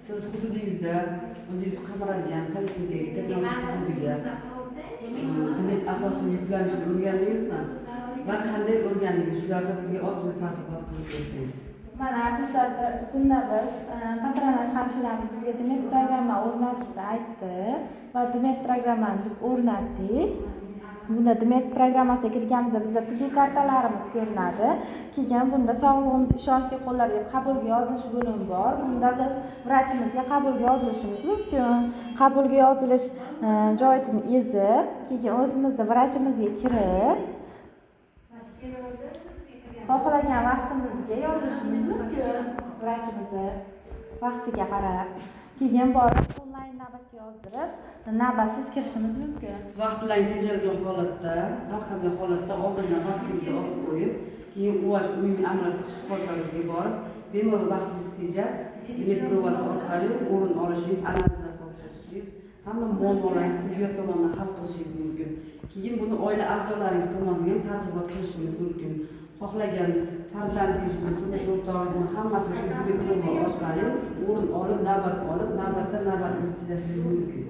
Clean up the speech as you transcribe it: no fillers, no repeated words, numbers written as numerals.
siz hududingizda o'zingiz qamalgan poliklinikaga hududiga demak asosda yuklanishni o'rgandingizmi va qanday o'rgandingiz shularni bizga ozgina taqdimot qilib bersangiz. Mana bizlarda bunda biz patronaj hamshiramiz bizga demak programma o'rnatishni aytdi va demak programmani biz o'rnatdik. Bunda demak programmasiga kirganimizda bizda tibbiy kartalarimiz ko'rinadi. Keyin bunda sog'lig'imiz ishonchli qo'llar deb qabulga yozilish bo'limi bor. Bunda biz vrachimizga qabulga yozilishimiz mumkin. Qabulga yozilish joyini ezib, keyin o'zimizning vrachimizga kirib xohlagan vaqtimizga yozilishimiz mumkin. Vrachimizni vaqtiga qarab, keyin borib onlayn navbatga yozdirib, navbatsiz kirishimiz mumkin. Vaqtlarni tejalgan holatda, vaqtlangan holatda oldindan vaqtingizni olib qo'yib, keyin UASH umumiy amaliyot shifokorlariga borib, bemalol vaqtingizni tejab, demak provaz orqali o'rin olishingiz, analizlar topshirishingiz, hamma muammolaringizni tibbiyot tomonidan hal qilishingiz mumkin. Keyin buni oila a'zolaringiz tomonidan targ'ibot qilishingiz mumkin. Xohlagan farzandingizmi, turmush o'rtog'ingizmi hammasi shu tibbiy prova orqali o'rin olib, navbatdan navbatingizni tejashingiz mumkin.